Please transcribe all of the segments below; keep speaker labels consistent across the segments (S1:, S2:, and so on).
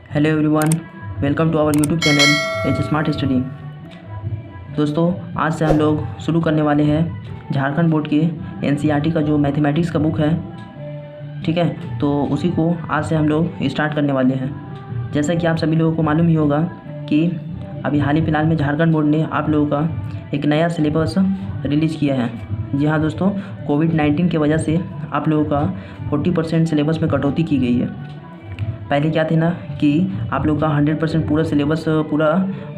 S1: Hello everyone, welcome to our YouTube channel H smart study. दोस्तों, आज से हम लोग शुरू करने वाले हैं झारखंड बोर्ड के एनसीईआरटी का जो मैथमेटिक्स का बुक है। ठीक है, तो उसी को आज से हम लोग स्टार्ट करने वाले हैं। जैसा कि आप सभी लोगों को मालूम ही होगा कि अभी हाल ही फिलहाल में झारखंड बोर्ड ने आप लोगों का एक नया सिलेबस रिलीज़ किया है। जी हाँ दोस्तों, कोविड-19 की वजह से आप लोगों का 40% सिलेबस में कटौती की गई है। पहले क्या थे ना कि आप लोग का 100% पूरा सिलेबस पूरा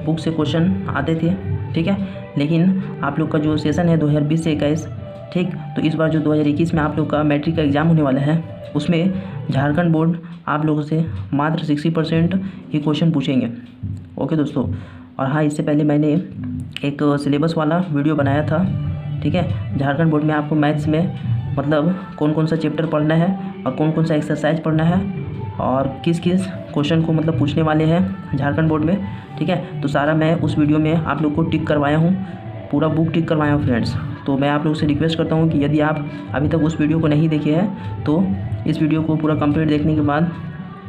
S1: बुक से क्वेश्चन आते थे। ठीक है, लेकिन आप लोग का जो सेशन है 2020 से 21, ठीक, तो इस बार जो 2021 में आप लोग का मैट्रिक का एग्ज़ाम होने वाला है, उसमें झारखंड बोर्ड आप लोगों से मात्र 60% ही क्वेश्चन पूछेंगे। ओके दोस्तों, और हाँ, इससे पहले मैंने एक सिलेबस वाला वीडियो बनाया था। ठीक है, झारखंड बोर्ड में आपको मैथ्स में मतलब कौन कौन सा चैप्टर पढ़ना है और कौन कौन सा एक्सरसाइज पढ़ना है और किस किस क्वेश्चन को मतलब पूछने वाले हैं झारखंड बोर्ड में। ठीक है, तो सारा मैं उस वीडियो में आप लोग को टिक करवाया हूँ, पूरा बुक टिक करवाया हूँ फ्रेंड्स। तो मैं आप लोग से रिक्वेस्ट करता हूँ कि यदि आप अभी तक उस वीडियो को नहीं देखे हैं तो इस वीडियो को पूरा कंप्लीट देखने के बाद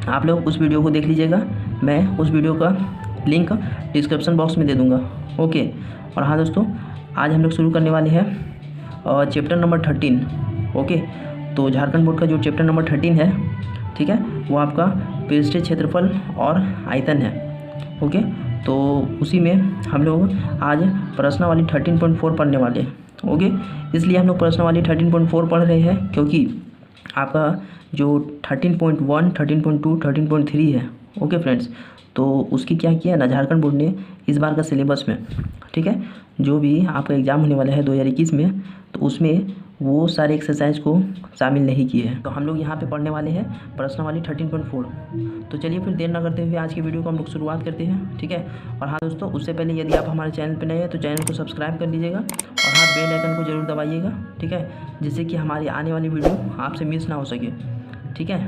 S1: आप लोग उस वीडियो को देख लीजिएगा। मैं उस वीडियो का लिंक डिस्क्रिप्शन बॉक्स में दे दूँगा। ओके, और हाँ दोस्तों, आज हम लोग शुरू करने वाले हैं चैप्टर नंबर 13। ओके, तो झारखंड बोर्ड का जो चैप्टर नंबर 13 है, ठीक है, वो आपका पृष्ठीय क्षेत्रफल और आयतन है। ओके, तो उसी में हम लोग आज प्रश्नावली 13.4 पढ़ने वाले हैं। ओके, इसलिए हम लोग प्रश्नावली 13.4 पढ़ रहे हैं क्योंकि आपका जो 13.1, 13.2, 13.3 है। ओके फ्रेंड्स, तो उसकी क्या किया ना झारखंड बोर्ड ने इस बार का सिलेबस में, ठीक है, जो भी आपका एग्ज़ाम होने वाला है 2021 में, तो उसमें वो सारे एक्सरसाइज को शामिल नहीं किए हैं। तो हम लोग यहाँ पे पढ़ने वाले हैं प्रश्नावली 13.4। तो चलिए फिर देर ना करते हुए आज की वीडियो को हम लोग शुरुआत करते हैं। ठीक है, और हाँ दोस्तों, उससे पहले यदि आप हमारे चैनल पर नए हैं तो चैनल को सब्सक्राइब कर लीजिएगा और हाँ, बेल आइकन को जरूर दबाइएगा। ठीक है, जिससे कि हमारी आने वाली वीडियो आपसे मिस ना हो सके। ठीक है,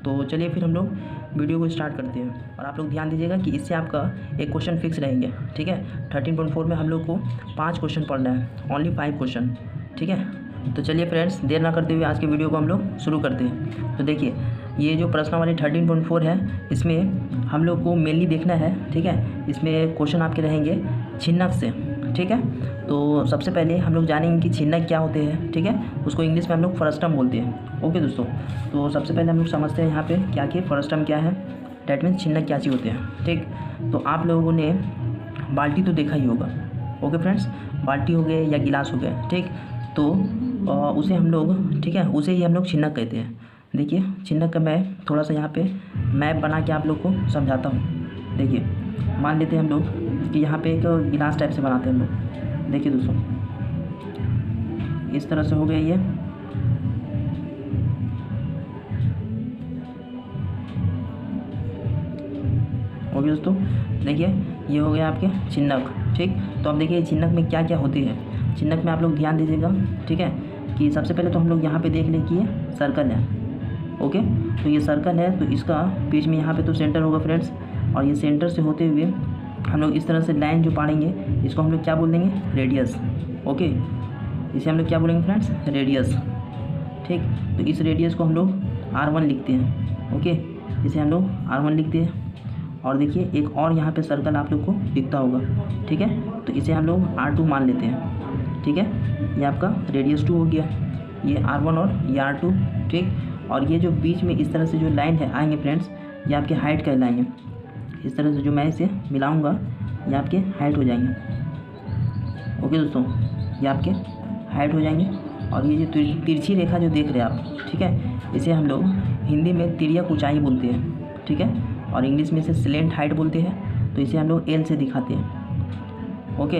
S1: तो चलिए फिर हम लोग वीडियो को स्टार्ट करते हैं। और आप लोग ध्यान दीजिएगा कि इससे आपका एक क्वेश्चन फिक्स रहेंगे। ठीक है, 13.4 में हम लोग को 5 क्वेश्चन पढ़ना है, ओनली 5 क्वेश्चन। ठीक है, तो चलिए फ्रेंड्स, देर ना करते हुए आज के वीडियो को हम लोग शुरू करते हैं। तो देखिए, ये जो प्रश्नावली 13.4 है, इसमें हम लोग को मेनली देखना है। ठीक है, इसमें क्वेश्चन आपके रहेंगे छिन्नक से। ठीक है, तो सबसे पहले हम लोग जानेंगे कि छिन्नक क्या होते हैं। ठीक है, उसको इंग्लिश में हम लोग फ्रस्टम बोलते हैं। ओके दोस्तों, तो सबसे पहले हम लोग समझते हैं यहाँ पे क्या कि फ्रस्टम क्या है, डैट मीन्स छिन्नक क्या चीज़ होते हैं। ठीक, तो आप लोगों ने बाल्टी तो देखा ही होगा। ओके फ्रेंड्स, बाल्टी हो गए या गिलास हो गए, ठीक, तो उसे हम लोग, ठीक है, उसे ही हम लोग छिन्नक कहते हैं। देखिए, छिन्नक का मैं थोड़ा सा यहाँ पे मैप बना के आप लोग को समझाता हूँ। देखिए, मान लेते हैं हम लोग कि यहाँ पे एक गिलास टाइप से बनाते हैं हम लोग। देखिए दोस्तों, इस तरह से हो गया ये। ओके दोस्तों, देखिए ये हो गया आपके छिन्नक। ठीक, तो अब देखिए छिन्नक में क्या क्या होती है। छिन्नक में आप लोग ध्यान दीजिएगा, ठीक है, कि सबसे पहले तो हम लोग यहाँ पे देख लें कि ये सर्कल है। ओके, तो ये सर्कल है, तो इसका बीच में यहाँ पे तो सेंटर होगा फ्रेंड्स, और ये सेंटर से होते हुए हम लोग इस तरह से लाइन जो पाड़ेंगे, इसको हम लोग क्या बोल देंगे, रेडियस। ओके, इसे हम लोग क्या बोलेंगे फ्रेंड्स, रेडियस। ठीक, तो इस रेडियस को हम लोग R1 लिखते हैं। ओके, इसे हम लोग R1 लिखते हैं। और देखिए, एक और यहाँ पे सर्कल आप लोग को दिखता होगा। ठीक है, तो इसे हम लोग R2 मान लेते हैं। ठीक है, ये आपका रेडियस 2 हो गया, ये R1 और ये R2। ठीक, और ये जो बीच में इस तरह से जो लाइन है आएंगे फ्रेंड्स, ये आपके हाइट कहलाएंगे। इस तरह से जो मैं इसे मिलाऊंगा, ये आपके हाइट हो जाएंगे। ओके दोस्तों, ये आपके हाइट हो जाएंगे। और ये जो तिरछी रेखा जो देख रहे हैं आप, ठीक है, इसे हम लोग हिंदी में तिर्यक ऊंचाई बोलते हैं। ठीक है, और इंग्लिश में इसे स्लेंट हाइट बोलते हैं। तो इसे हम लोग L से दिखाते हैं। ओके,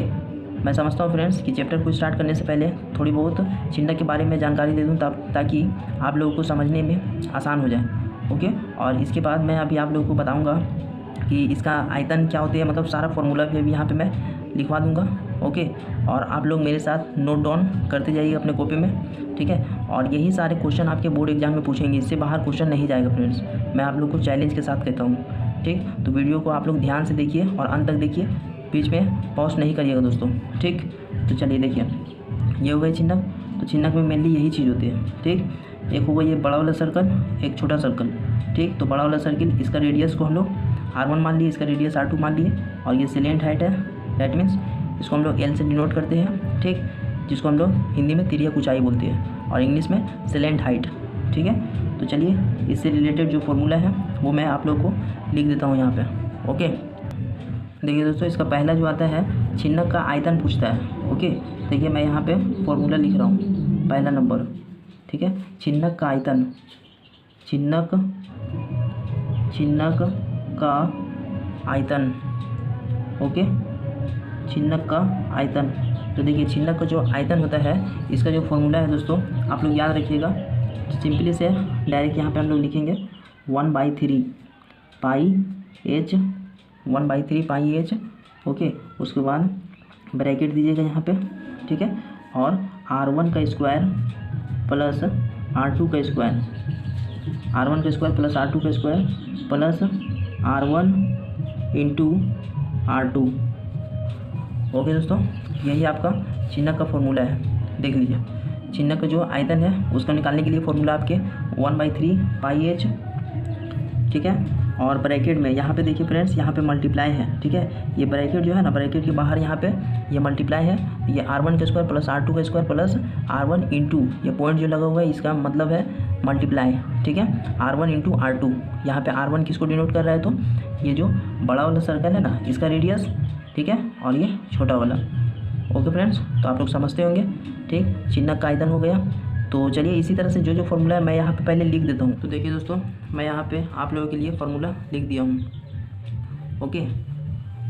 S1: मैं समझता हूँ फ्रेंड्स कि चैप्टर को स्टार्ट करने से पहले थोड़ी बहुत छिन्नक के बारे में जानकारी दे दूँ ताकि आप लोगों को समझने में आसान हो जाए। ओके, और इसके बाद मैं अभी आप लोगों को बताऊँगा कि इसका आयतन क्या होती है, मतलब सारा फॉर्मूला भी यहाँ पे मैं लिखवा दूँगा। ओके, और आप लोग मेरे साथ नोट डाउन करते जाइएगा अपने कॉपी में। ठीक है, और यही सारे क्वेश्चन आपके बोर्ड एग्जाम में पूछेंगे, इससे बाहर क्वेश्चन नहीं जाएगा फ्रेंड्स, मैं आप लोग को चैलेंज के साथ कहता हूँ। ठीक, तो वीडियो को आप लोग ध्यान से देखिए और अंत तक देखिए, बीच में पॉज नहीं करिएगा दोस्तों। ठीक, तो चलिए देखिए, ये हो गई छिन्नक। तो छिन्नक में मेनली यही चीज़ होती है। ठीक, एक होगा ये बड़ा वाला सर्कल, एक छोटा सर्कल। ठीक, तो बड़ा वाला सर्कल, इसका रेडियस को हम लोग R1 मान लिए, इसका रेडियस R2 मान लिए, और ये सिलेंट हाइट है, दैट मीन्स इसको हम लोग L से डिनोट करते हैं, ठीक, जिसको हम लोग हिंदी में तिर्यक ऊंचाई बोलते हैं और इंग्लिश में सिलेंट हाइट, ठीक है। तो चलिए इससे रिलेटेड जो फॉर्मूला है वो मैं आप लोग को लिख देता हूँ यहाँ पे। ओके, देखिए दोस्तों, इसका पहला जो आता है छिन्नक का आयतन पूछता है। ओके, देखिए मैं यहाँ पे फॉर्मूला लिख रहा हूँ, पहला नंबर, ठीक है, छिन्नक का आयतन, छिन्नक का आयतन, ओके, छिन्नक का आयतन। तो देखिए छिन्नक का जो आयतन होता है, इसका जो फॉर्मूला है दोस्तों आप लोग याद रखिएगा, सिंपली से डायरेक्ट यहाँ पे हम लोग लिखेंगे 1/3 पाई एच, 1/3 पाई एच। ओके, उसके बाद ब्रैकेट दीजिएगा यहाँ पे, ठीक है, और R1 का स्क्वायर प्लस R2 का स्क्वायर, R1 का स्क्वायर प्लस R2 का square plus R1 into R2। Okay दोस्तों, यही आपका छिन्नक का फॉर्मूला है। देख लीजिए, छिन्नक का जो आयतन है उसको निकालने के लिए फॉर्मूला आपके 1/3 पाई एच, ठीक है, और ब्रैकेट में यहाँ पे देखिए फ्रेंड्स, यहाँ पे मल्टीप्लाई है, ठीक है, ये ब्रैकेट जो है ना, ब्रैकेट के बाहर यहाँ पे ये मल्टीप्लाई है, ये R1 का स्क्वायर प्लस R2 का स्क्वायर प्लस R1 इंटू, ये पॉइंट जो लगा हुआ है इसका मतलब है मल्टीप्लाई, ठीक है, R1 इंटू R2। यहाँ पे R1 किसको डिनोट कर रहा है, तो ये जो बड़ा वाला सर्कल है ना, इसका रेडियस, ठीक है, और ये छोटा वाला। ओके फ्रेंड्स, तो आप लोग समझते होंगे, ठीक, छिन्नक का आयतन हो गया। तो चलिए इसी तरह से जो फॉर्मूला है मैं यहाँ पे पहले लिख देता हूँ। तो देखिए दोस्तों, मैं यहाँ पे आप लोगों के लिए फॉर्मूला लिख दिया हूँ। ओके,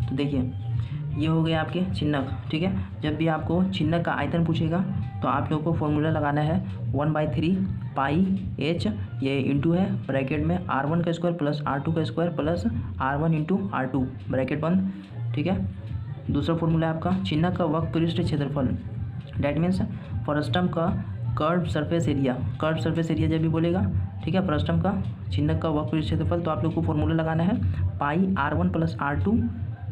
S1: तो देखिए ये हो गया आपके छिन्नक, ठीक है। जब भी आपको छिन्नक का आयतन पूछेगा तो आप लोगों को फॉर्मूला लगाना है 1/3 पाई एच, ये इंटू है ब्रैकेट में R1 का स्क्वायर प्लस R2 का square plus R1 into R2, bracket बंद, ठीक है। दूसरा फॉर्मूला है आपका छिन्नक का वक्र पृष्ठ क्षेत्रफल, डैट मीन्स फ्रस्टम का curve surface area, curve surface area जब भी बोलेगा, ठीक है, फ्रस्टम का छिन्नक का वक्र पृष्ठ क्षेत्रफल, तो आप लोग को फॉर्मूला लगाना है पाई R1 प्लस R2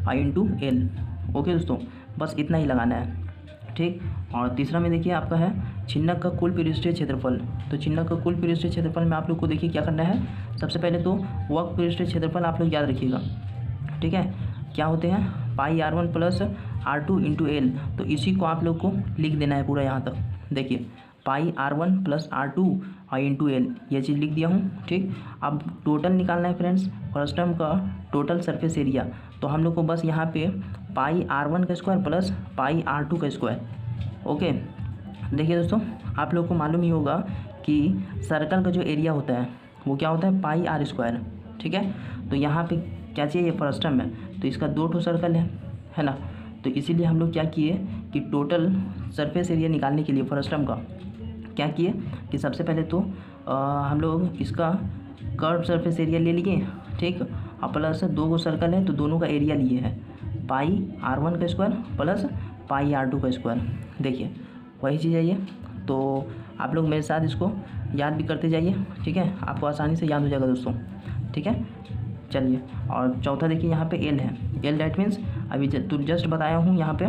S1: आई इंटू L। ओके दोस्तों, बस इतना ही लगाना है, ठीक। और तीसरा में देखिए आपका है छिन्नक का कुल पृष्ठीय क्षेत्रफल। तो छिन्नक का कुल पृष्ठीय क्षेत्रफल में आप लोग को देखिए क्या करना है, सबसे पहले तो वक्र पृष्ठीय क्षेत्रफल आप लोग याद रखिएगा, ठीक है, क्या होते हैं पाई R1 plus R2 into L। तो इसी को आप लोग को लिख देना है पूरा यहाँ तक। देखिए पाई R1 प्लस R2 और इंटू L, ये चीज़ लिख दिया हूँ, ठीक। अब टोटल निकालना है फ्रेंड्स, फ्रस्टम का टोटल सरफेस एरिया। तो हम लोग को बस यहाँ पे पाई R1 का स्क्वायर प्लस पाई R2 का स्क्वायर। ओके, देखिए दोस्तों, आप लोग को मालूम ही होगा कि सर्कल का जो एरिया होता है वो क्या होता है पाई R स्क्वायर, ठीक है। तो यहाँ पे क्या चाहिए, ये फ्रस्टम है, तो इसका 2 ठो सर्कल है ना। तो इसीलिए हम लोग क्या किए कि टोटल सरफेस एरिया निकालने के लिए फ्रस्टम का क्या किए कि सबसे पहले तो हम लोग इसका कर्व सरफेस एरिया ले लिए, ठीक, और प्लस 2 गो सर्कल है तो दोनों का एरिया लिए है पाई R1 का स्क्वायर प्लस पाई R2 का स्क्वायर। देखिए वही चीज़ है ये, तो आप लोग मेरे साथ इसको याद भी करते जाइए, ठीक है, आपको आसानी से याद हो जाएगा दोस्तों, ठीक है। चलिए, और चौथा देखिए यहाँ पे L है, L डैट मीन्स अभी तो जस्ट बताया हूँ यहाँ पे।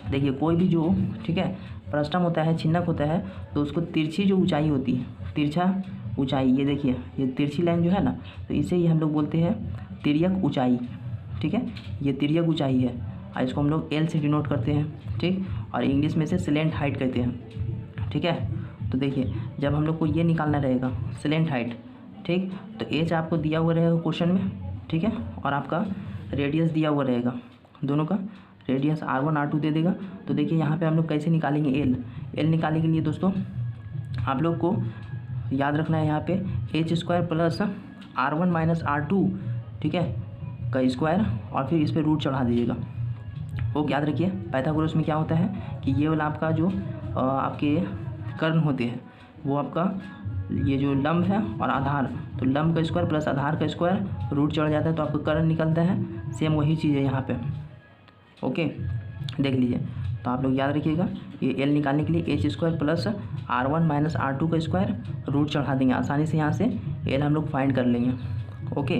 S1: देखिए कोई भी जो, ठीक है, फ्रस्टम होता है, छिन्नक होता है, तो उसको तिरछी जो ऊंचाई होती है, तिरछा ऊंचाई, ये देखिए ये तिरछी लाइन जो है ना, तो इसे ही हम लोग बोलते हैं तिर्यक ऊंचाई, ठीक है, ये तिर्यक ऊंचाई है और इसको हम लोग L से डिनोट करते हैं, ठीक, और इंग्लिश में से सिलेंट हाइट कहते हैं, ठीक है। तो देखिए जब हम लोग को ये निकालना रहेगा सिलेंट हाइट, ठीक, तो एच आपको दिया हुआ रहेगा क्वेश्चन में, ठीक है, और आपका रेडियस दिया हुआ रहेगा, दोनों का रेडियस R1 R2 दे देगा। तो देखिए यहाँ पे हम लोग कैसे निकालेंगे L निकालने के लिए दोस्तों आप लोग को याद रखना है यहाँ पे H square plus R1 minus R2, ठीक है, का स्क्वायर, और फिर इस पर रूट चढ़ा दीजिएगा। वो याद रखिए पाइथागोरस में क्या होता है कि ये वाला आपका जो आपके कर्ण होते हैं वो आपका ये जो लंब है और आधार, तो लंब का स्क्वायर प्लस आधार का स्क्वायर रूट चढ़ जाता है तो आपका कर्ण निकलता है। सेम वही चीज़ है यहाँ पे। ओके, देख लीजिए, तो आप लोग याद रखिएगा ये L निकालने के लिए H square plus R1 minus R2 का स्क्वायर रूट चढ़ा देंगे, आसानी से यहाँ से L हम लोग फाइंड कर लेंगे। ओके,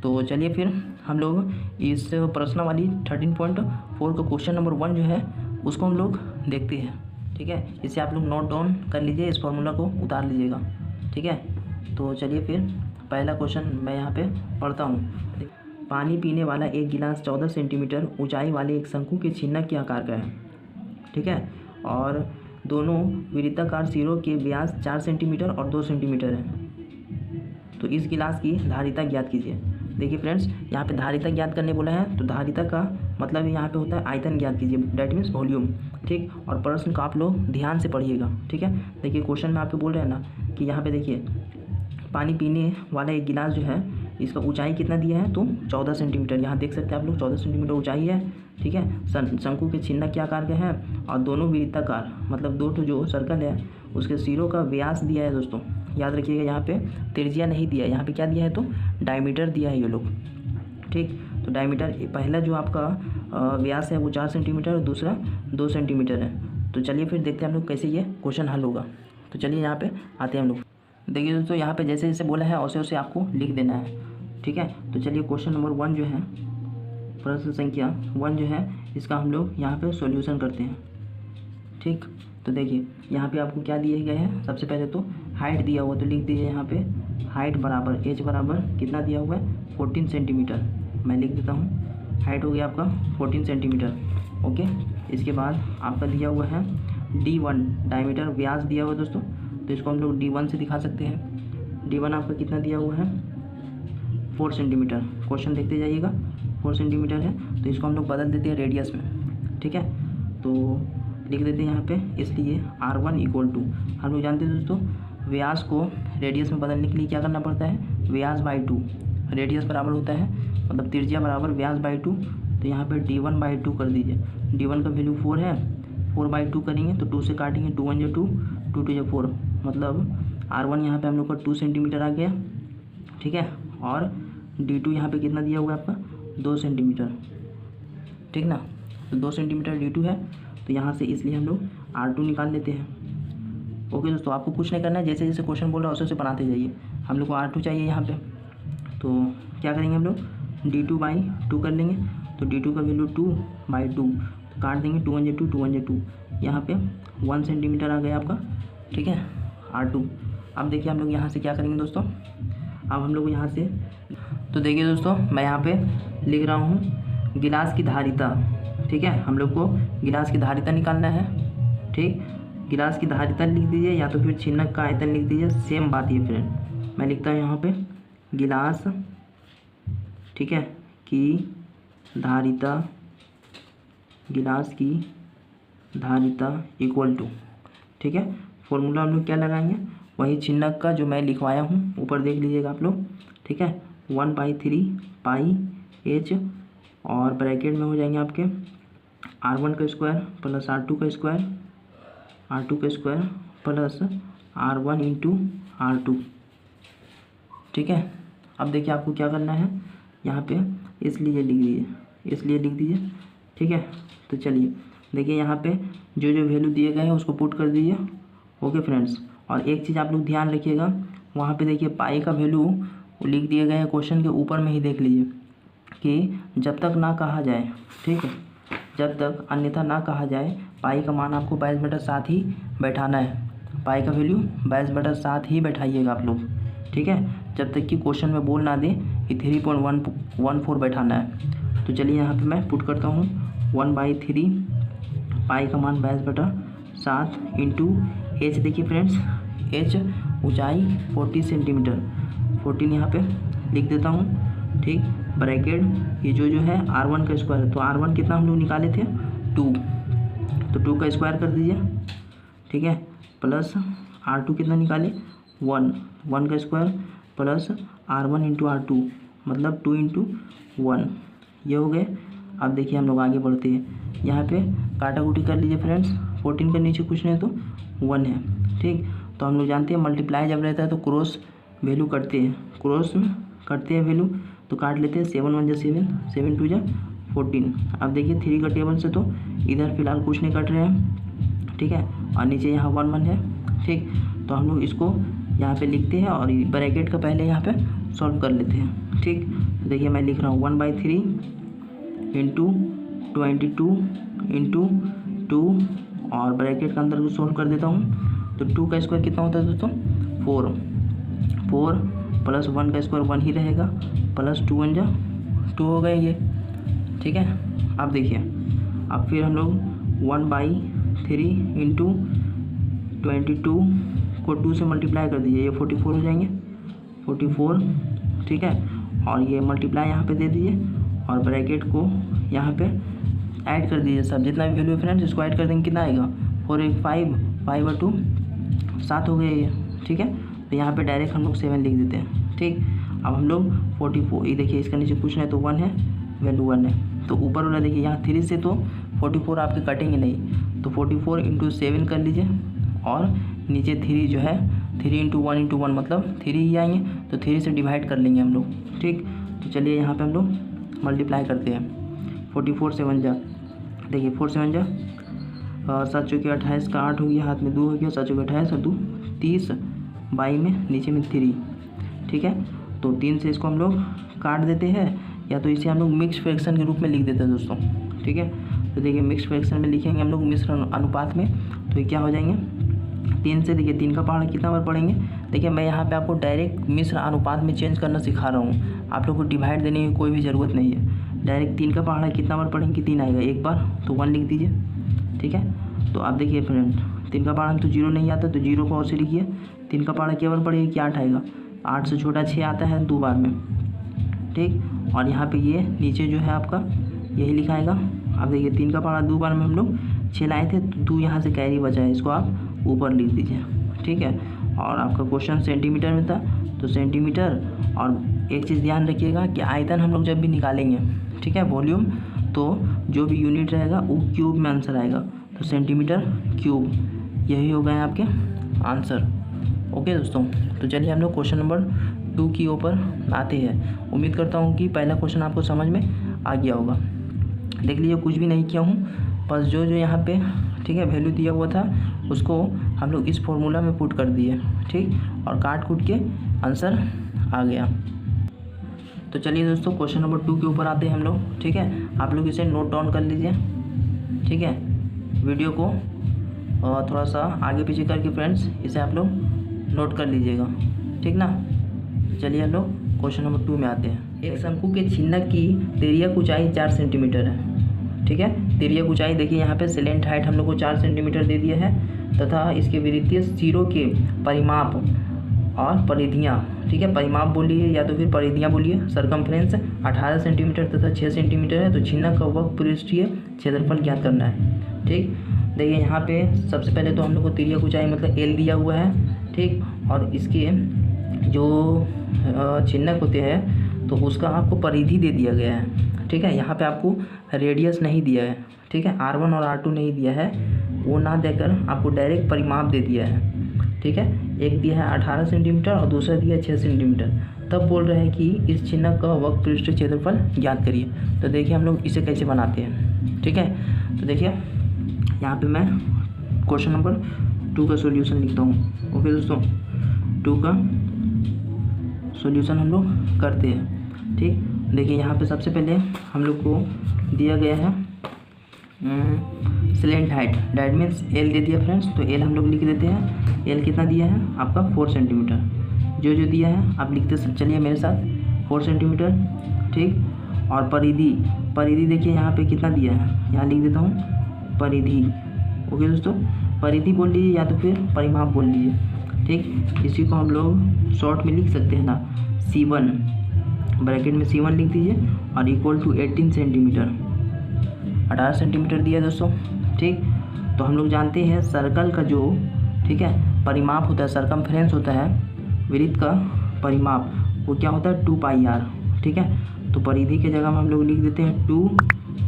S1: तो चलिए फिर हम लोग इस प्रश्न वाली 13.4 का क्वेश्चन नंबर 1 जो है उसको हम लोग देखते हैं, ठीक है। इसे आप लोग नोट डाउन कर लीजिए, इस फॉर्मूला को उतार लीजिएगा, ठीक है। तो चलिए फिर पहला क्वेश्चन मैं यहाँ पे पढ़ता हूँ। पानी पीने वाला एक गिलास 14 सेंटीमीटर ऊंचाई वाले एक शंकु के छिन्नक के आकार का है, ठीक है, और दोनों वृत्ताकार सिरों के व्यास 4 सेंटीमीटर और 2 सेंटीमीटर है। तो इस गिलास की धारिता ज्ञात कीजिए। देखिए फ्रेंड्स, यहाँ पे धारिता ज्ञात करने बोला है, तो धारिता का मतलब यहाँ पे होता है आयतन ज्ञात कीजिए, डैट मीन्स वॉल्यूम, ठीक। और प्रश्न को आप लोग ध्यान से पढ़िएगा, ठीक है। देखिए क्वेश्चन में आपको बोल रहे हैं ना कि यहाँ पे देखिए पानी पीने वाला एक गिलास जो है इसका ऊंचाई कितना दिया है, तो 14 सेंटीमीटर। यहाँ देख सकते हैं आप लोग 14 सेंटीमीटर ऊंचाई है, ठीक है। शंकु के छिन्नक के आकार के हैं और दोनों वृत्ताकार, मतलब दो जो सर्कल है उसके सिरों का व्यास दिया है दोस्तों। याद रखिएगा, यहाँ पे त्रिज्या नहीं दिया है, यहाँ पे क्या दिया है, तो डायमीटर दिया है ये लोग, ठीक। तो डायमीटर पहला जो आपका व्यास है वो 4 सेंटीमीटर और दूसरा 2 सेंटीमीटर है। तो चलिए फिर देखते हैं हम लोग कैसे ये क्वेश्चन हल होगा। तो चलिए यहाँ पे आते हैं हम लोग। देखिए दोस्तों, यहाँ पे जैसे जैसे बोला है वैसे वैसे आपको लिख देना है, ठीक है। तो चलिए क्वेश्चन नंबर 1 जो है, प्रश्न संख्या 1 जो है, इसका हम लोग यहाँ पे सॉल्यूशन करते हैं, ठीक। तो देखिए यहाँ पे आपको क्या दिए गए हैं, सबसे पहले तो हाइट दिया हुआ, तो लिख दीजिए यहाँ पे हाइट बराबर एच बराबर कितना दिया हुआ है, 14 सेंटीमीटर। मैं लिख देता हूँ, हाइट हो गया आपका 14 सेंटीमीटर, ओके। इसके बाद आपका दिया हुआ है D1 डायमीटर, व्यास दिया हुआ है दोस्तों, तो इसको हम लोग D1 से दिखा सकते हैं। D1 आपका कितना दिया हुआ है, 4 सेंटीमीटर। क्वेश्चन देखते जाइएगा, 4 सेंटीमीटर है, तो इसको हम लोग बदल देते हैं रेडियस में, ठीक है। तो लिख देते हैं यहाँ पे, इसलिए R1 इक्वल टू, हम लोग जानते हैं दोस्तों व्यास को रेडियस में बदलने के लिए क्या करना पड़ता है, व्यास बाई 2, रेडियस बराबर होता है मतलब त्रिज्या बराबर व्यास बाई 2। तो यहाँ पे D1 बाई 2 कर दीजिए। D1 का वैल्यू 4 है, 4 बाई 2 करेंगे तो 2 से काटेंगे, 2 1 2, 2 2 4, मतलब R1 यहाँ पे हम लोग का 2 सेंटीमीटर आ गया, ठीक है। और D2 यहाँ पे कितना दिया हुआ है आपका, 2 सेंटीमीटर, ठीक ना। तो 2 सेंटीमीटर D2 है, तो यहाँ से इसलिए हम लोग R2 निकाल लेते हैं। ओके दोस्तों, आपको कुछ नहीं करना है, जैसे जैसे क्वेश्चन बोल रहा है वैसे वैसे बनाते जाइए। हम लोग को R2 चाहिए यहाँ पे, तो क्या करेंगे हम लोग, D2 बाई 2 कर लेंगे। तो D2 का वैल्यू 2 बाई 2, तो काट देंगे, 2 1 2, 2 1 2, यहाँ पे 1 सेंटीमीटर आ गया आपका, ठीक है, R2। अब देखिए हम लोग यहाँ से क्या करेंगे दोस्तों, अब हम लोग यहाँ से, तो देखिए दोस्तों मैं यहाँ पे लिख रहा हूँ गिलास की धारिता, ठीक है। हम लोग को गिलास की धारिता निकालना है, ठीक। गिलास की धारिता लिख दीजिए या तो फिर छिन्नक का आयतन लिख दीजिए, सेम बात है फ्रेंड। मैं लिखता हूँ यहाँ पे गिलास, ठीक है, की धारिता, गिलास की धारिता इक्वल टू, ठीक है। फॉर्मूला हम लोग क्या लगाएंगे, वही छिन्नक का जो मैं लिखवाया हूँ, ऊपर देख लीजिएगा आप लोग, ठीक है। 1/3 पाई एच, और ब्रैकेट में हो जाएंगे आपके R1 का स्क्वायर प्लस R2 का स्क्वायर, R2 का square plus R1 into R2, ठीक है। अब देखिए आपको क्या करना है, यहाँ पे इसलिए लिख दीजिए, इसलिए लिख दीजिए, ठीक है। तो चलिए देखिए यहाँ पे जो जो वैल्यू दिए गए हैं उसको पुट कर दीजिए, ओके फ्रेंड्स। और एक चीज़ आप लोग ध्यान रखिएगा, वहाँ पे देखिए पाई का वैल्यू लिख दिए गए हैं, क्वेश्चन के ऊपर में ही देख लीजिए कि जब तक ना कहा जाए, ठीक है, जब तक अन्यथा ना कहा जाए, पाई का मान आपको 22/7 ही बैठाना है। पाई का वैल्यू 22/7 ही बैठाइएगा आप लोग, ठीक है, जब तक कि क्वेश्चन में बोल ना दे कि 3.14 बैठाना है। तो चलिए यहाँ पे मैं पुट करता हूँ 1/3 पाई का मान 22/7 इंटू एच। देखिए फ्रेंड्स, एच ऊंचाई 40 सेंटीमीटर, 14 यहाँ पे लिख देता हूँ, ठीक। ब्रैकेट ये जो है R1 का स्क्वायर, तो R1 कितना हम लोग निकाले थे, 2, तो 2 का स्क्वायर कर दीजिए, ठीक है, प्लस R2 कितना निकाले, 1, 1 का square plus R1 into R2, मतलब 2 इंटू 1, ये हो गए। अब देखिए हम लोग आगे बढ़ते हैं, यहाँ पे काटाकुटी कर लीजिए फ्रेंड्स, 14 के नीचे कुछ नहीं तो 1 है, ठीक। तो हम लोग जानते हैं मल्टीप्लाई जब रहता है तो क्रॉस वैल्यू करते हैं, क्रॉस में करते हैं वैल्यू, तो काट लेते हैं, 7 1 7, 7 2 14। अब देखिए 3 का टेबल से तो इधर फिलहाल कुछ नहीं कट रहे हैं, ठीक है, और नीचे यहाँ 1 1 है, ठीक। तो हम लोग इसको यहाँ पे लिखते हैं और ब्रैकेट का पहले यहाँ पे सॉल्व कर लेते हैं, ठीक। देखिए मैं लिख रहा हूँ 1/3 इंटू 22 इंटू 2, और ब्रैकेट के अंदर को सॉल्व कर देता हूँ। तो 2 का स्क्वायर कितना होता है दोस्तों, 4, प्लस 1 का स्क्वायर 1 ही रहेगा, प्लस 2 1 जा 2 हो गए ये, ठीक है। अब देखिए, अब फिर हम लोग 1/3 इंटू 22 को 2 से मल्टीप्लाई कर दीजिए, ये 44 हो जाएंगे, 44, ठीक है। और ये मल्टीप्लाई यहाँ पे दे दीजिए और ब्रैकेट को यहाँ पे ऐड कर दीजिए, सब जितना भी वैल्यू है फ्रेंड्स इसको ऐड कर देंगे, कितना आएगा 4 1 5, 5 और 2 7 हो गए ये, ठीक है। तो यहाँ पे डायरेक्ट हम लोग 7 लिख देते हैं, ठीक। अब हम लोग 44, ये देखिए इसका नीचे कुछ नहीं तो 1 है, वैल्यू 1 है, तो ऊपर वाला देखिए यहाँ 3 से तो 44 आपके कटेंगे नहीं, तो 44 इंटू 7 कर लीजिए और नीचे 3 जो है 3 इंटू 1 इंटू 1 मतलब 3 ही आएंगे, तो 3 से डिवाइड कर लेंगे हम लोग, ठीक। तो चलिए यहाँ पे हम लोग मल्टीप्लाई करते हैं, 44 7 जा, देखिए 4 7 जा 7 चौके 28 का 8 हो गया, हाथ में 2 हो गया, 7 चौके 28 और 2 30, बाई में नीचे में 3, ठीक है। तो 3 से इसको हम लोग काट देते हैं, या तो इसे हम लोग मिक्स फ्रैक्शन के रूप में लिख देते हैं दोस्तों, ठीक है। तो देखिए मिक्स फ्रैक्शन में लिखेंगे हम लोग मिश्र अनुपात में, तो ये क्या हो जाएंगे 3 से, देखिए 3 का पहाड़ा कितना बार पढ़ेंगे, देखिए मैं यहाँ पे आपको डायरेक्ट मिश्र अनुपात में चेंज करना सिखा रहा हूँ, आप लोग को डिवाइड देने की कोई भी ज़रूरत नहीं है। डायरेक्ट 3 का पहाड़ा कितना बार पढ़ेंगे, 3 आएगा, एक बार तो 1 लिख दीजिए, ठीक है। तो आप देखिए फ्रेंड 3 का पहाड़ा तो 0 नहीं आता, तो 0 को और से लिखिए, 3 का पहाड़ा क्या बार पड़ेगा कि 8 आएगा, 8 से छोटा 6 आता है 2 बार में, ठीक। और यहाँ पे ये नीचे जो है आपका यही लिखाएगा। अब देखिए 3 का पहाड़ा 2 बार में हम लोग 6 लाए थे, तो 2 यहाँ से कैरी बचा है, इसको आप ऊपर लिख दीजिए, ठीक है। और आपका क्वेश्चन सेंटीमीटर में था, तो सेंटीमीटर, और एक चीज़ ध्यान रखिएगा कि आयतन हम लोग जब भी निकालेंगे, ठीक है, वॉल्यूम, तो जो भी यूनिट रहेगा वो क्यूब में आंसर आएगा, तो सेंटीमीटर क्यूब, यही हो गए आपके आंसर। ओके दोस्तों, तो चलिए हम लोग क्वेश्चन नंबर 2 की ऊपर आते हैं। उम्मीद करता हूँ कि पहला क्वेश्चन आपको समझ में आ गया होगा। देख लीजिए कुछ भी नहीं किया हूँ, बस जो जो यहाँ पे, ठीक है, वैल्यू दिया हुआ था उसको हम लोग इस फॉर्मूला में पुट कर दिए, ठीक, और काट कूट के आंसर आ गया। तो चलिए दोस्तों क्वेश्चन नंबर 2 के ऊपर आते हैं हम लोग, ठीक है। आप लोग इसे नोट डाउन कर लीजिए, ठीक है, वीडियो को थोड़ा सा आगे पीछे करके फ्रेंड्स इसे आप लोग नोट कर लीजिएगा, ठीक ना। चलिए हम लोग क्वेश्चन नंबर 2 में आते हैं। एक शंकु के छिन्नक की तिर्यक ऊंचाई 4 सेंटीमीटर है, ठीक है। तिर्यक ऊंचाई देखिए यहाँ पे सिलेंट हाइट हम लोग को 4 सेंटीमीटर दे दिया है, तथा इसके विरुद्धीय सिरों के परिमाप और परिधियाँ, ठीक है, परिमाप बोलिए या तो फिर परिधियाँ बोलिए, सरकमफ्रेंस 18 सेंटीमीटर तथा 6 सेंटीमीटर है। तो छिन्नक का वक्र पृष्ठीय क्षेत्रफल ज्ञात करना है, ठीक। देखिए यहाँ पे सबसे पहले तो हम लोग को तिर्यक ऊंचाई मतलब एल दिया हुआ है, ठीक, और इसके जो छिन्नक होते हैं तो उसका आपको परिधि दे दिया गया है, ठीक है। यहाँ पे आपको रेडियस नहीं दिया है, ठीक है, R1 और R2 नहीं दिया है, वो ना देकर आपको डायरेक्ट परिमाप दे दिया है, ठीक है। एक दिया है 18 सेंटीमीटर और दूसरा दिया है 6 सेंटीमीटर। तब बोल रहे हैं कि इस छिन्नक का वक्र पृष्ठ क्षेत्रफल ज्ञात करिए। तो देखिए हम लोग इसे कैसे बनाते हैं, ठीक है। तो देखिए यहाँ पे मैं क्वेश्चन नंबर 2 का सॉल्यूशन लिखता हूँ। ओके दोस्तों, 2 का सॉल्यूशन हम लोग करते हैं, ठीक। देखिए यहाँ पे सबसे पहले हम लोग को दिया गया है slant height, that means L दे दिया फ्रेंड्स, तो एल हम लोग लिख देते हैं। एल कितना दिया है आपका 4 सेंटीमीटर, जो जो दिया है आप लिखते चलिए मेरे साथ, 4 सेंटीमीटर, ठीक। और परिधि देखिए यहाँ पे कितना दिया है, यहाँ लिख देता हूँ परिधि। ओके दोस्तों, परिधि बोल लीजिए या तो फिर परिमाप बोल लीजिए, ठीक। इसी को हम लोग शॉर्ट में लिख सकते हैं ना, C1, ब्रैकेट में C1 लिख दीजिए और इक्वल टू 18 सेंटीमीटर, 18 सेंटीमीटर दिया दोस्तों, ठीक। तो हम लोग जानते हैं सर्कल का जो, ठीक है, परिमाप होता है, सरकमफ्रेंस होता है, वृत्त का परिमाप, वो क्या होता है 2 पाई r, ठीक है। तो परिधि के जगह में हम लोग लिख देते हैं 2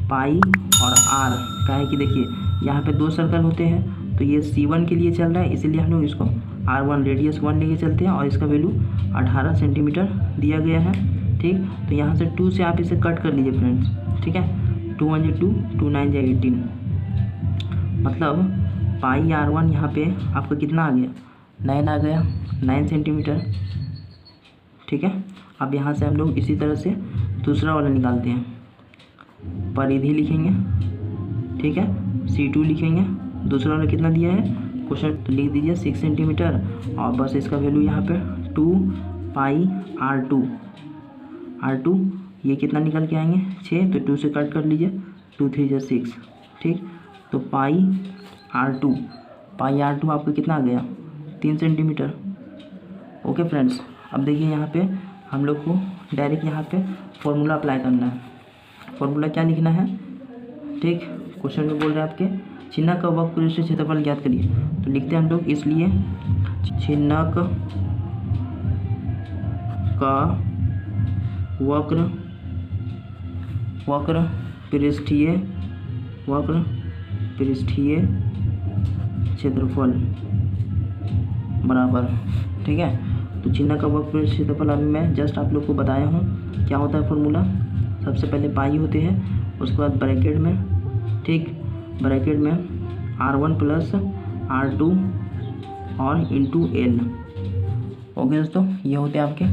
S1: पाई और r, क्या है कि देखिए यहाँ पे 2 सर्कल होते हैं, तो ये C1 के लिए चल रहा है, इसीलिए हम लोग इसको R1 रेडियस 1 लेके चलते हैं, और इसका वैल्यू 18 सेंटीमीटर दिया गया है, ठीक। तो यहाँ से 2 से आप इसे कट कर लीजिए फ्रेंड्स, ठीक है, 2 1 2, 2 9 18, मतलब पाई R1 यहाँ पे आपका कितना आ गया 9 आ गया, 9 सेंटीमीटर, ठीक है। अब यहाँ से हम लोग इसी तरह से दूसरा वाला निकालते हैं, परिधि लिखेंगे, ठीक है, C2 लिखेंगे, दूसरा वाला कितना दिया है क्वेश्चन, तो लिख दीजिए 6 सेंटीमीटर, और बस इसका वैल्यू यहाँ पे 2 पाई R2 ये कितना निकल के आएंगे 6, तो 2 से कट कर लीजिए, 2 3 जा 6, ठीक। तो पाई R2 आपको कितना आ गया 3 सेंटीमीटर। ओके फ्रेंड्स, अब देखिए यहाँ पे हम लोग को डायरेक्ट यहाँ पे फॉर्मूला अप्लाई करना है। फॉर्मूला क्या लिखना है, ठीक। क्वेश्चन में बोल रहे हैं आपके छिन्नक का वक्र पृष्ठ क्षेत्रफल ज्ञात करिए, तो लिखते हैं हम लोग, इसलिए छिन्नक का वक्र पृष्ठीय क्षेत्रफल बराबर, ठीक है। तो छिन्नक का वक्र पृष्ठीय क्षेत्रफल अभी मैं जस्ट आप लोग को बताया हूँ क्या होता है फॉर्मूला। सबसे पहले पाई होते हैं, उसके बाद ब्रैकेट में, ठीक, ब्रैकेट में R1 प्लस R2 और इंटू L। ओके दोस्तों, ये होते हैं आपके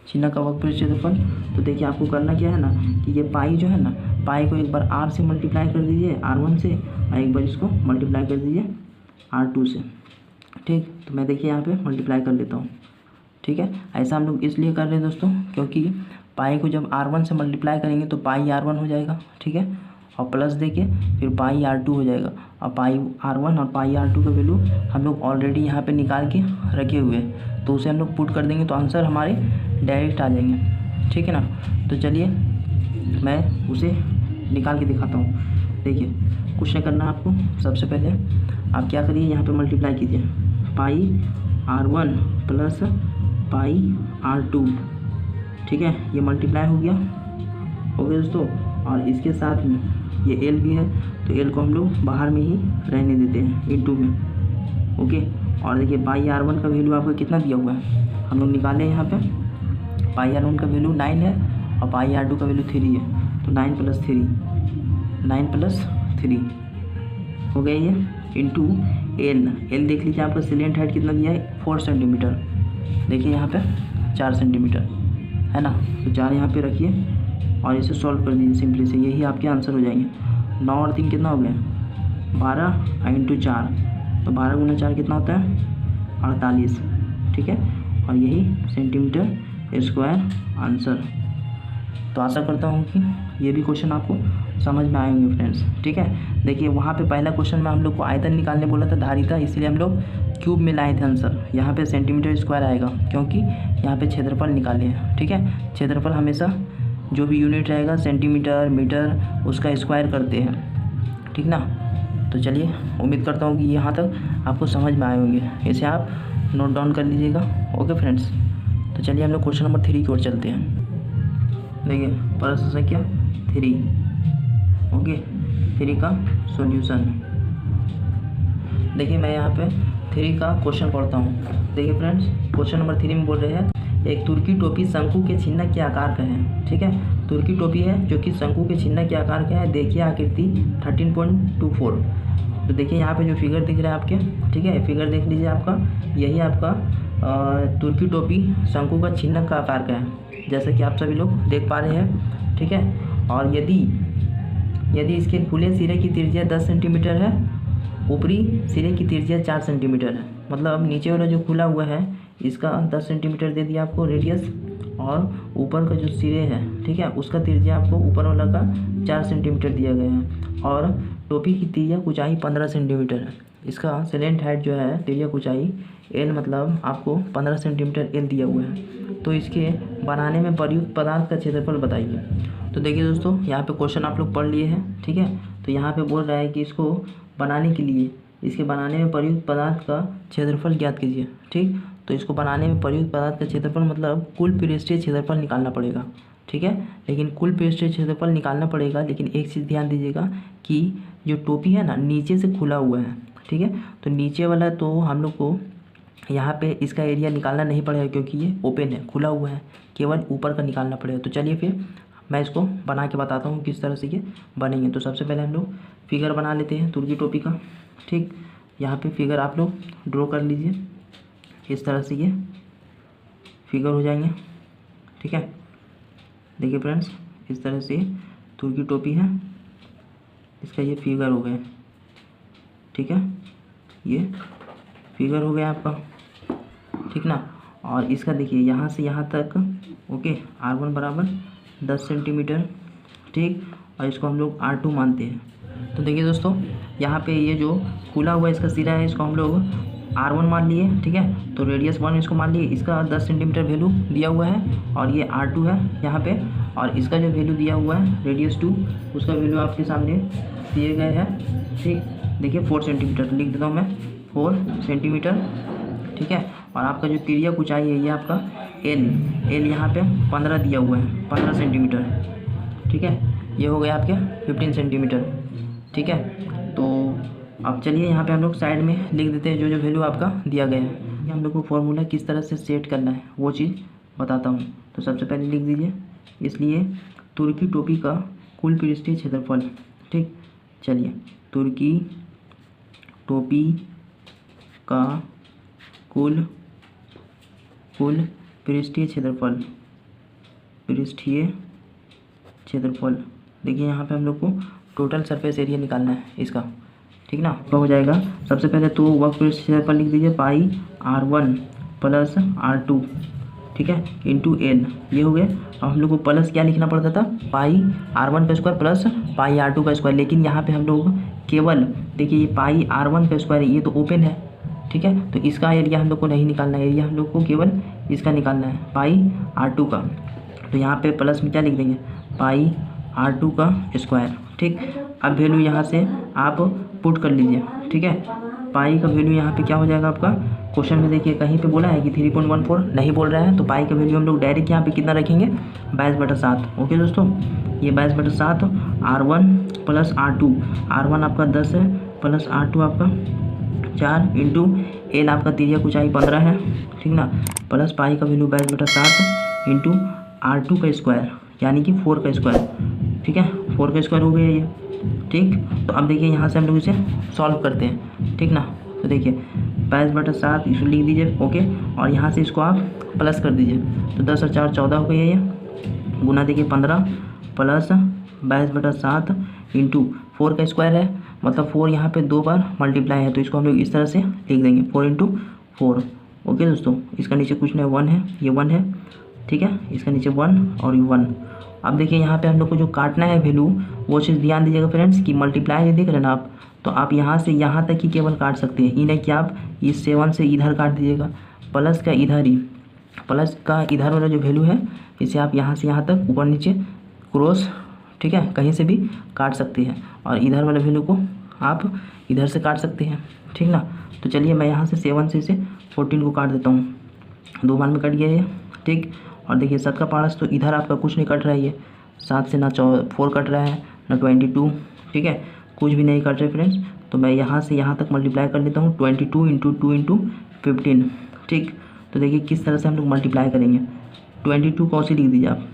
S1: छिन्नक का वक्र पृष्ठीय क्षेत्रफल। तो देखिए आपको करना क्या है ना कि ये पाई जो है ना, पाई को एक बार R से मल्टीप्लाई कर दीजिए R1 से, और एक बार इसको मल्टीप्लाई कर दीजिए R2 से, ठीक। तो मैं देखिए यहाँ पे मल्टीप्लाई कर लेता हूँ, ठीक है। ऐसा हम लोग इसलिए कर रहे हैं दोस्तों क्योंकि पाई को जब R1 से मल्टीप्लाई करेंगे तो पाई R1 हो जाएगा, ठीक है, और प्लस देके फिर पाई R2 हो जाएगा। और पाई R1 और पाई R2 का वैल्यू हम लोग ऑलरेडी यहाँ पे निकाल के रखे हुए हैं, तो उसे हम लोग पुट कर देंगे तो आंसर हमारे डायरेक्ट आ जाएंगे, ठीक है ना। तो चलिए मैं उसे निकाल के दिखाता हूँ। देखिए कुछ नहीं करना आपको, सबसे पहले आप क्या करिए, यहाँ पे मल्टीप्लाई कीजिए पाई R1 प्लस पाई R2, ठीक है, ये मल्टीप्लाई हो गया। ओके दोस्तों, और इसके साथ में ये L भी है, तो L को हम लोग बाहर में ही रहने देते हैं इंटू में। ओके, और देखिए पाई R1 का वैल्यू आपको कितना दिया हुआ है, हम लोग निकाले यहाँ पे। पाई R1 का वैल्यू 9 है और पाई R2 का वैल्यू 3 है, तो 9 + 3 हो गया ये, इंटू L देख लीजिए आपका सिलेंट हाइट कितना दिया है 4 सेंटीमीटर। देखिए यहाँ पे 4 सेंटीमीटर है ना, तो 4 यहाँ पे रखिए और इसे सॉल्व कर दीजिए सिंपली से, यही आपके आंसर हो जाएंगे। 9 और 3 कितना हो गया 12 इंटू 4, तो 12 गुना 4 कितना होता है 48, ठीक है, और यही सेंटीमीटर स्क्वायर आंसर। तो आशा करता हूँ कि ये भी क्वेश्चन आपको समझ में आए होंगे फ्रेंड्स, ठीक है। देखिए वहाँ पे पहला क्वेश्चन में हम लोग को आयतन निकालने बोला था, धारी था, इसलिए हम लोग क्यूब में लाए थे आंसर। यहाँ पे सेंटीमीटर स्क्वायर आएगा क्योंकि यहाँ पे क्षेत्रफल निकाले हैं, ठीक है। क्षेत्रफल हमेशा जो भी यूनिट रहेगा सेंटीमीटर मीटर उसका स्क्वायर करते हैं, ठीक ना। तो चलिए उम्मीद करता हूँ कि यहाँ तक आपको समझ में आए होंगे, इसे आप नोट डाउन कर लीजिएगा। ओके फ्रेंड्स, तो चलिए हम लोग क्वेश्चन नंबर 3 की ओर चलते हैं। देखिए प्रश्न संख्या 3, ओके, 3 का सॉल्यूशन। देखिए मैं यहाँ पे 3 का क्वेश्चन पढ़ता हूँ। देखिए फ्रेंड्स, क्वेश्चन नंबर 3 में बोल रहे हैं एक तुर्की टोपी शंकु के छिन्नक के आकार का है, ठीक है। तुर्की टोपी है जो कि शंकु के छिन्नक के आकार का है। देखिए आकृति 13.24। तो देखिए यहाँ पे जो फिगर दिख रहा है आपके, ठीक है, फिगर देख लीजिए आपका, यही आपका तुर्की टोपी शंकु का छिन्नक का आकार का है, जैसे कि आप सभी लोग देख पा रहे हैं, ठीक है। और यदि इसके खुले सिरे की त्रिज्या 10 सेंटीमीटर है, ऊपरी सिरे की त्रिज्या 4 सेंटीमीटर है, मतलब अब नीचे वाला जो खुला हुआ है इसका 10 सेंटीमीटर दे दिया आपको रेडियस, और ऊपर का जो सिरे है, ठीक है, उसका त्रिज्या आपको ऊपर वाला का 4 सेंटीमीटर दिया गया है, और टोपी की त्रिज्या ऊंचाई 15 सेंटीमीटर है। इसका सिलेंट हाइट जो है त्रिज्या ऊंचाई L, मतलब आपको 15 सेंटीमीटर L दिया हुआ है। तो इसके बनाने में प्रयुक्त पदार्थ का क्षेत्रफल बताइए। तो देखिए दोस्तों, यहाँ पे क्वेश्चन आप लोग पढ़ लिए हैं, ठीक है। तो यहाँ पे बोल रहा है कि इसको बनाने के लिए, इसके बनाने में प्रयुक्त पदार्थ का क्षेत्रफल ज्ञात कीजिए, ठीक। तो इसको बनाने में प्रयुक्त पदार्थ का क्षेत्रफल मतलब कुल पृष्ठीय क्षेत्रफल निकालना पड़ेगा, ठीक है। लेकिन कुल पृष्ठीय क्षेत्रफल निकालना पड़ेगा, लेकिन एक चीज़ ध्यान दीजिएगा कि जो टोपी है ना नीचे से खुला हुआ है, ठीक है। तो नीचे वाला तो हम लोग को यहाँ पे इसका एरिया निकालना नहीं पड़ेगा क्योंकि ये ओपन है, खुला हुआ है, केवल ऊपर का निकालना पड़ेगा। तो चलिए फिर मैं इसको बना के बताता हूँ किस तरह से ये बनेंगे। तो सबसे पहले हम लोग फिगर बना लेते हैं तुर्की टोपी का, ठीक। यहाँ पे फिगर आप लोग ड्रॉ कर लीजिए, इस तरह से ये फिगर हो जाएंगे, ठीक है। देखिए फ्रेंड्स, इस तरह से तुर्की टोपी है, इसका ये फिगर हो गया, ठीक है, ये फिगर हो गया आपका, ठीक ना। और इसका देखिए यहाँ से यहाँ तक ओके R1 बराबर 10 सेंटीमीटर, ठीक। और इसको हम लोग R2 मानते हैं। तो देखिए दोस्तों, यहाँ पे ये जो खुला हुआ इसका सिरा है इसको हम लोग R1 मान लिए, ठीक है। तो रेडियस 1 इसको मान लिए, इसका 10 सेंटीमीटर वैल्यू दिया हुआ है और ये R2 है यहाँ पे, और इसका जो वैल्यू दिया हुआ है रेडियस 2 उसका वैल्यू आपके सामने दिए गए हैं, ठीक। देखिए 4 सेंटीमीटर लिख देता हूँ मैं, 4 सेंटीमीटर, ठीक है। और आपका जो तिर्यक ऊंचाई है ये आपका एल यहाँ पे 15 दिया हुआ है, 15 सेंटीमीटर, ठीक है। ये हो गया आपके 15 सेंटीमीटर, ठीक है। तो अब चलिए यहाँ पे हम लोग साइड में लिख देते हैं जो जो वैल्यू आपका दिया गया है। हम लोग को फॉर्मूला किस तरह से सेट करना है वो चीज़ बताता हूँ। तो सबसे पहले लिख दीजिए, इसलिए तुर्की टोपी का कुल पृष्ठीय क्षेत्रफल, ठीक। चलिए, तुर्की टोपी का कुल पृष्ठीय क्षेत्रफल, देखिए यहाँ पे हम लोग को टोटल सरफेस एरिया निकालना है इसका, ठीक ना। तो हो जाएगा सबसे पहले तो वक्र क्षेत्रफल लिख दीजिए पाई R1 प्लस R2, ठीक है, इंटू एल, ये हो गए। अब हम लोग को प्लस क्या लिखना पड़ता था, पाई R1 का स्क्वायर प्लस पाई R2 का स्क्वायर, लेकिन यहाँ पे हम लोग केवल देखिए ये पाई R1 का स्क्वायर ये तो ओपन है, ठीक है। तो इसका एरिया हम लोग को नहीं निकालना है, एरिया हम लोग को केवल इसका निकालना है पाई R2 का। तो यहाँ पे प्लस में क्या लिख देंगे, पाई R2 का स्क्वायर, ठीक। अब वैल्यू यहाँ से आप पुट कर लीजिए, ठीक है। पाई का वैल्यू यहाँ पे क्या हो जाएगा आपका, क्वेश्चन में देखिए कहीं पे बोला है कि 3.14 नहीं बोल रहा है, तो पाई का वैल्यू हम लोग डायरेक्ट यहाँ पे कितना रखेंगे, 22/7। ओके दोस्तों, ये 22/7 R1 प्लस R1 आपका 10 है प्लस R2 आपका 4 इंटू एल आपका तिर्यक ऊंचाई 15 है, ठीक ना, प्लस पाई का वैल्यू 22/7 इंटू R2 का स्क्वायर यानी कि 4 का स्क्वायर, ठीक है, 4 का स्क्वायर हो गया ये, ठीक। तो अब देखिए यहाँ से हम लोग इसे सॉल्व करते हैं, ठीक ना। तो देखिए 22/7 इसको लिख दीजिए, ओके। और यहाँ से इसको आप प्लस कर दीजिए, तो 10 और 4 14 हो गया ये, गुना देखिए 15 प्लस 22/7 इंटू 4 का स्क्वायर है, मतलब 4 यहाँ पे 2 बार मल्टीप्लाई है, तो इसको हम लोग इस तरह से लिख देंगे 4 इंटू 4। ओके दोस्तों, इसका नीचे कुछ नहीं 1 है, ये 1 है, ठीक है, इसका नीचे 1 और ये 1। अब देखिए यहाँ पे हम लोग को जो काटना है वैल्यू वो चीज़ ध्यान दीजिएगा फ्रेंड्स कि मल्टीप्लाई देख रहे हैं ना आप, तो आप यहाँ से यहाँ तक ही केवल काट सकते हैं, ये नहीं कि आप इस 7 से इधर काट दीजिएगा, प्लस का इधर वाला जो वैल्यू है इसे आप यहाँ से यहाँ तक ऊपर नीचे क्रॉस, ठीक है, कहीं से भी काट सकते हैं, और इधर वाले वैल्यू को आप इधर से काट सकते हैं, ठीक ना। तो चलिए मैं यहाँ से 7 से इसे 14 को काट देता हूँ, 2 बार में कट गया ये, ठीक। और देखिए 7 का पारस तो इधर आपका कुछ नहीं कट रहा है, ये 7 से ना 4 कट रहा है ना 22, ठीक है, कुछ भी नहीं कट रहा है फ्रेंड्स। तो मैं यहाँ से यहाँ तक मल्टीप्लाई कर लेता हूँ, 22 इंटू 2 इंटू 15, ठीक। तो देखिए किस तरह से हम लोग मल्टीप्लाई करेंगे, 22 को ऐसे लिख दीजिए आप,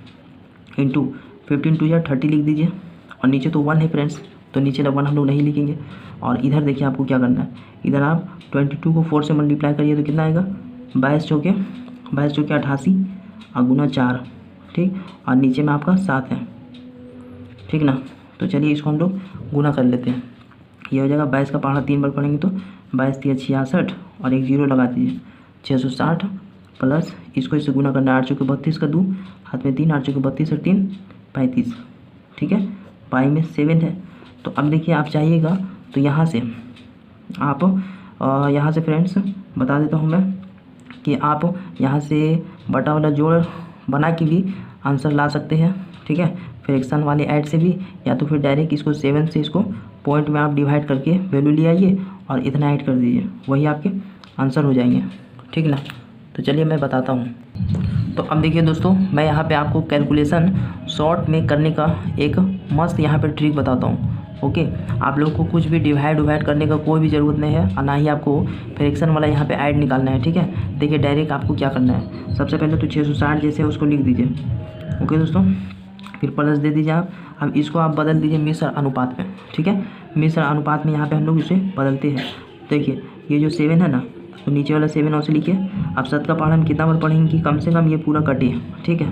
S1: इंटू 15 2 या 30 लिख दीजिए, और नीचे तो 1 है फ्रेंड्स, तो नीचे 1 हम लोग नहीं लिखेंगे। और इधर देखिए आपको क्या करना है, इधर आप 22 को 4 से मल्टीप्लाई करिए तो कितना आएगा, 22 चौके 88 और गुना 4, ठीक। और नीचे में आपका 7 है, ठीक ना। तो चलिए इसको हम लोग गुना कर लेते हैं, ये हो जाएगा 22 का पहाड़ा 3 बार पढ़ेंगे तो 22 3 66 और एक 0 लगा दीजिए, 660 प्लस इसको इससे गुना करना है, 8 चौके 32 का 2 हाथ में 3, 8 चौके 32 और 3 35, ठीक है। पाई में 7 है। तो अब देखिए आप चाहिएगा तो यहाँ से फ्रेंड्स बता देता हूँ मैं कि आप यहाँ से बटा वाला जोड़ बना के भी आंसर ला सकते हैं, ठीक है, फ्रैक्शन वाले ऐड से भी, या तो फिर डायरेक्ट इसको 7 से इसको पॉइंट में आप डिवाइड करके वैल्यू ले आइए और इतना ऐड कर दीजिए, वही आपके आंसर हो जाएंगे, ठीक ना। तो चलिए मैं बताता हूँ। तो अब देखिए दोस्तों, मैं यहाँ पे आपको कैलकुलेशन शॉर्ट में करने का एक मस्त यहाँ पे ट्रिक बताता हूँ, ओके। आप लोग को कुछ भी डिवाइड करने का कोई भी ज़रूरत नहीं है, और ना ही आपको फ्रैक्शन वाला यहाँ पे ऐड निकालना है, ठीक है। देखिए डायरेक्ट आपको क्या करना है, सबसे पहले तो 660 जैसे उसको लिख दीजिए, ओके दोस्तों, फिर प्लस दे दीजिए आप। अब इसको आप बदल दीजिए मिश्र अनुपात में, ठीक है, मिश्र अनुपात में यहाँ पे हम लोग इसे बदलते हैं। देखिए ये जो 7 है ना, तो नीचे वाला 7 और से लिखिए। अब 7 का पहाड़ा हम कितना बार पढ़ेंगे कि कम से कम ये पूरा कटे, ठीक है,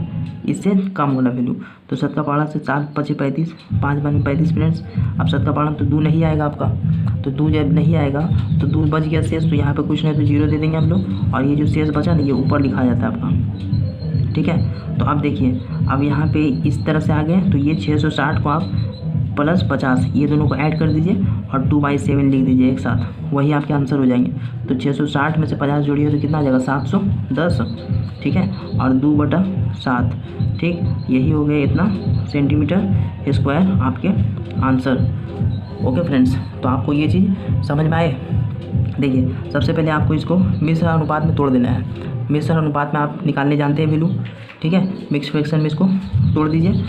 S1: इससे कम होना वैल्यू। तो 7 का पहाड़ा से 4 5 35, 5 बार 35 फ्रेंड्स। अब 7 का पहाड़ा तो 2 नहीं आएगा आपका, तो 2 जब नहीं आएगा तो 2 बच गया शेष, तो यहाँ पे कुछ नहीं तो 0 दे देंगे हम लोग, और ये जो शेष बचा ना ये ऊपर लिखा जाता है आपका, ठीक है। तो अब देखिए, अब यहाँ पे इस तरह से आ गए, तो ये 660 को आप प्लस 50 ये दोनों को ऐड कर दीजिए और 2/7 लिख दीजिए एक साथ, वही आपके आंसर हो जाएंगे। तो 660 में से 50 जोड़िए तो कितना आ जाएगा 710, ठीक है, और 2/7, ठीक, यही हो गया इतना सेंटीमीटर स्क्वायर आपके आंसर। ओके फ्रेंड्स, तो आपको ये चीज़ समझ में आए। देखिए, सबसे पहले आपको इसको मिश्र अनुपात में तोड़ देना है। मिश्र अनुपात में आप निकालने जानते हैं वैल्यू, ठीक है। मिक्स फ्रैक्शन में इसको तोड़ दीजिए,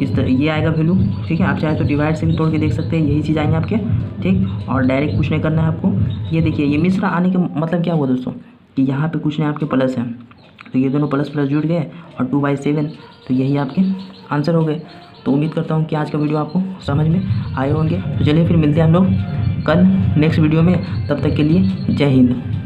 S1: इस तरह ये आएगा वैल्यू, ठीक है। आप चाहे तो डिवाइड से भी तोड़ के देख सकते हैं, यही चीज़ आएंगे आपके, ठीक। और डायरेक्ट कुछ नहीं करना है आपको। ये देखिए, ये मिश्र आने के मतलब क्या हुआ दोस्तों, कि यहाँ पे कुछ नहीं आपके प्लस है, तो ये दोनों प्लस प्लस जुड़ गए और 2/7, तो यही आपके आंसर हो गए। तो उम्मीद करता हूँ कि आज का वीडियो आपको समझ में आए होंगे। तो चलिए फिर मिलते हैं हम लोग कल नेक्स्ट वीडियो में, तब तक के लिए जय हिंद।